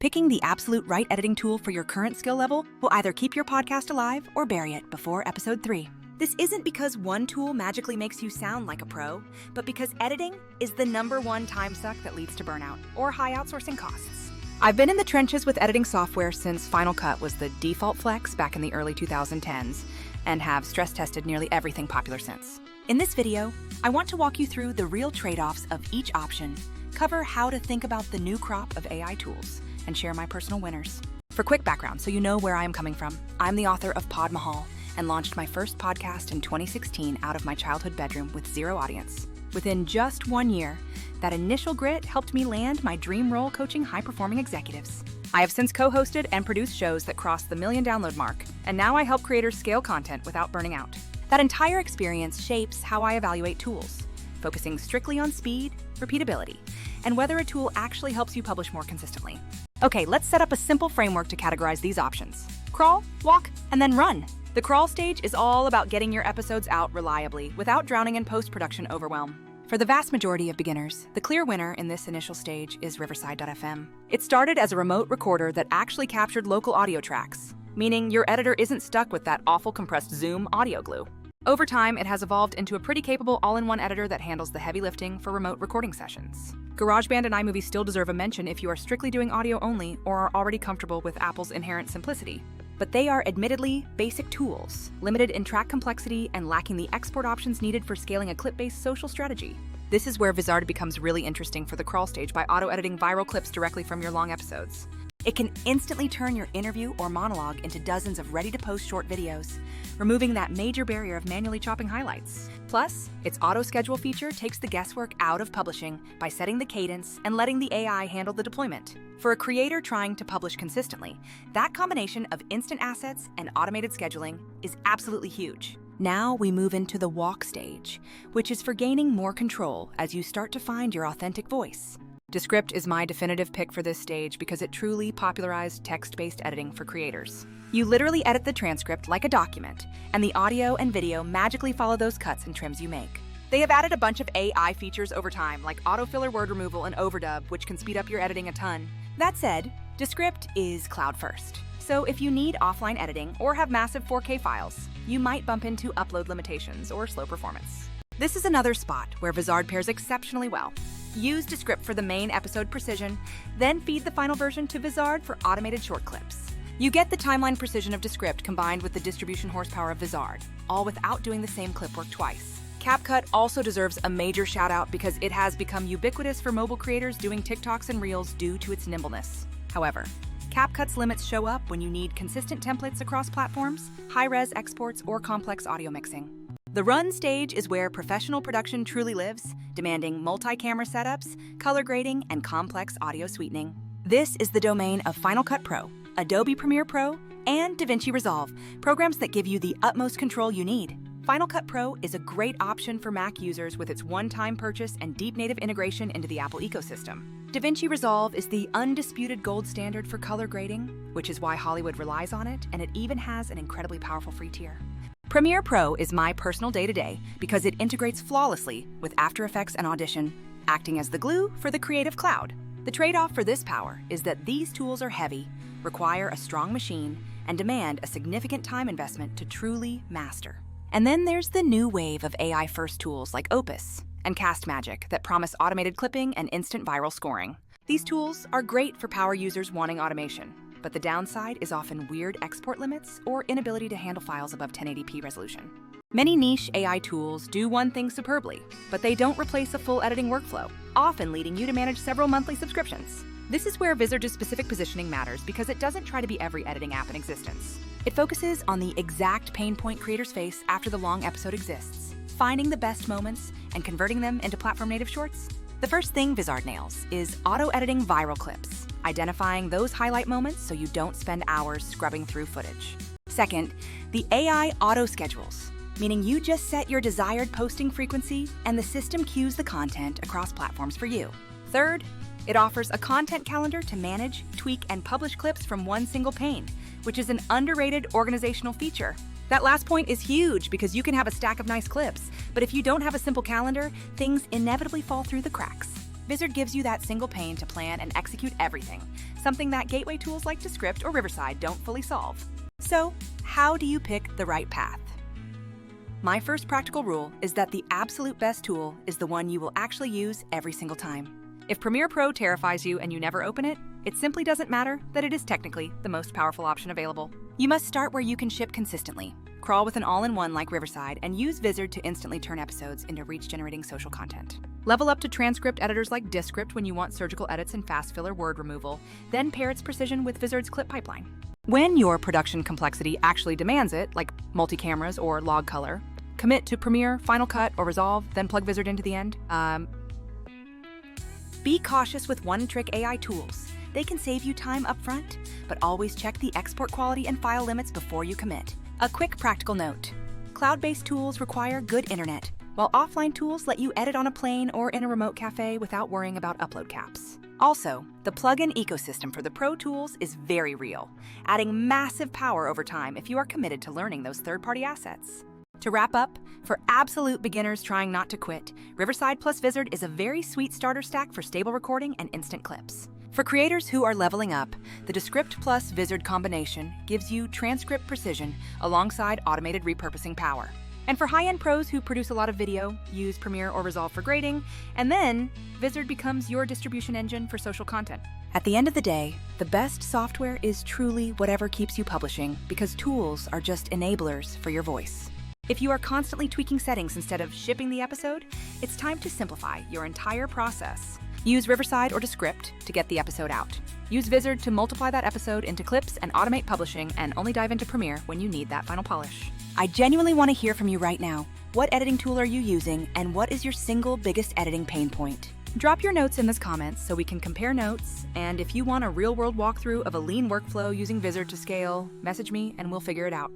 Picking the absolute right editing tool for your current skill level will either keep your podcast alive or bury it before episode 3. This isn't because one tool magically makes you sound like a pro, but because editing is the #1 time suck that leads to burnout or high outsourcing costs. I've been in the trenches with editing software since Final Cut was the default flex back in the early 2010s, and have stress tested nearly everything popular since. In this video, I want to walk you through the real trade-offs of each option, cover how to think about the new crop of AI tools, and share my personal winners. For quick background, so you know where I am coming from, I'm the author of Pod Mahal and launched my first podcast in 2016 out of my childhood bedroom with zero audience. Within just 1 year, that initial grit helped me land my dream role coaching high-performing executives. I have since co-hosted and produced shows that crossed the 1 million download mark, and now I help creators scale content without burning out. That entire experience shapes how I evaluate tools, focusing strictly on speed, repeatability, and whether a tool actually helps you publish more consistently. Okay, let's set up a simple framework to categorize these options. Crawl, walk, and then run. The crawl stage is all about getting your episodes out reliably without drowning in post-production overwhelm. For the vast majority of beginners, the clear winner in this initial stage is Riverside.fm. It started as a remote recorder that actually captured local audio tracks, meaning your editor isn't stuck with that awful compressed Zoom audio glue. Over time, it has evolved into a pretty capable all-in-one editor that handles the heavy lifting for remote recording sessions. GarageBand and iMovie still deserve a mention if you are strictly doing audio only or are already comfortable with Apple's inherent simplicity. But they are admittedly basic tools, limited in track complexity and lacking the export options needed for scaling a clip-based social strategy. This is where Vizard becomes really interesting for the crawl stage by auto-editing viral clips directly from your long episodes. It can instantly turn your interview or monologue into dozens of ready-to-post short videos, removing that major barrier of manually chopping highlights. Plus, its auto-schedule feature takes the guesswork out of publishing by setting the cadence and letting the AI handle the deployment. For a creator trying to publish consistently, that combination of instant assets and automated scheduling is absolutely huge. Now we move into the walk stage, which is for gaining more control as you start to find your authentic voice. Descript is my definitive pick for this stage because it truly popularized text-based editing for creators. You literally edit the transcript like a document, and the audio and video magically follow those cuts and trims you make. They have added a bunch of AI features over time, like autofiller word removal and overdub, which can speed up your editing a ton. That said, Descript is cloud first. So if you need offline editing or have massive 4K files, you might bump into upload limitations or slow performance. This is another spot where Vizard pairs exceptionally well. Use Descript for the main episode precision, then feed the final version to Vizard for automated short clips. You get the timeline precision of Descript combined with the distribution horsepower of Vizard, all without doing the same clip work twice. CapCut also deserves a major shout out because it has become ubiquitous for mobile creators doing TikToks and Reels due to its nimbleness. However, CapCut's limits show up when you need consistent templates across platforms, high-res exports, or complex audio mixing. The run stage is where professional production truly lives, demanding multi-camera setups, color grading, and complex audio sweetening. This is the domain of Final Cut Pro, Adobe Premiere Pro, and DaVinci Resolve, programs that give you the utmost control you need. Final Cut Pro is a great option for Mac users with its one-time purchase and deep native integration into the Apple ecosystem. DaVinci Resolve is the undisputed gold standard for color grading, which is why Hollywood relies on it, and it even has an incredibly powerful free tier. Premiere Pro is my personal day-to-day because it integrates flawlessly with After Effects and Audition, acting as the glue for the creative cloud. The trade-off for this power is that these tools are heavy, require a strong machine, and demand a significant time investment to truly master. And then there's the new wave of AI-first tools like Opus and CastMagic that promise automated clipping and instant viral scoring. These tools are great for power users wanting automation, but the downside is often weird export limits or inability to handle files above 1080p resolution. Many niche AI tools do one thing superbly, but they don't replace a full editing workflow, often leading you to manage several monthly subscriptions. This is where Vizard's specific positioning matters because it doesn't try to be every editing app in existence. It focuses on the exact pain point creators face after the long episode exists, finding the best moments and converting them into platform-native shorts. The first thing Vizard nails is auto-editing viral clips, identifying those highlight moments so you don't spend hours scrubbing through footage. Second, the AI auto-schedules, meaning you just set your desired posting frequency and the system queues the content across platforms for you. Third, it offers a content calendar to manage, tweak, and publish clips from one single pane, which is an underrated organizational feature. That last point is huge because you can have a stack of nice clips, but if you don't have a simple calendar, things inevitably fall through the cracks. Vizard gives you that single pane to plan and execute everything, something that gateway tools like Descript or Riverside don't fully solve. So, how do you pick the right path? My first practical rule is that the absolute best tool is the one you will actually use every single time. If Premiere Pro terrifies you and you never open it, it simply doesn't matter that it is technically the most powerful option available. You must start where you can ship consistently. Crawl with an all-in-one like Riverside and use Vizard to instantly turn episodes into reach-generating social content. Level up to transcript editors like Descript when you want surgical edits and fast filler word removal, then pair its precision with Vizard's clip pipeline. When your production complexity actually demands it, like multi-cameras or log color, commit to Premiere, Final Cut, or Resolve, then plug Vizard into the end. Be cautious with one-trick AI tools. They can save you time up front, but always check the export quality and file limits before you commit. A quick practical note. Cloud-based tools require good internet, while offline tools let you edit on a plane or in a remote cafe without worrying about upload caps. Also, the plugin ecosystem for the Pro tools is very real, adding massive power over time if you are committed to learning those third-party assets. To wrap up, for absolute beginners trying not to quit, Riverside plus Vizard is a very sweet starter stack for stable recording and instant clips. For creators who are leveling up, the Descript plus Vizard combination gives you transcript precision alongside automated repurposing power. And for high-end pros who produce a lot of video, use Premiere or Resolve for grading, and then Vizard becomes your distribution engine for social content. At the end of the day, the best software is truly whatever keeps you publishing, because tools are just enablers for your voice. If you are constantly tweaking settings instead of shipping the episode, it's time to simplify your entire process. Use Riverside or Descript to get the episode out. Use Vizard to multiply that episode into clips and automate publishing, and only dive into Premiere when you need that final polish. I genuinely want to hear from you right now. What editing tool are you using, and what is your single biggest editing pain point? Drop your notes in the comments so we can compare notes, and if you want a real-world walkthrough of a lean workflow using Vizard to scale, message me and we'll figure it out.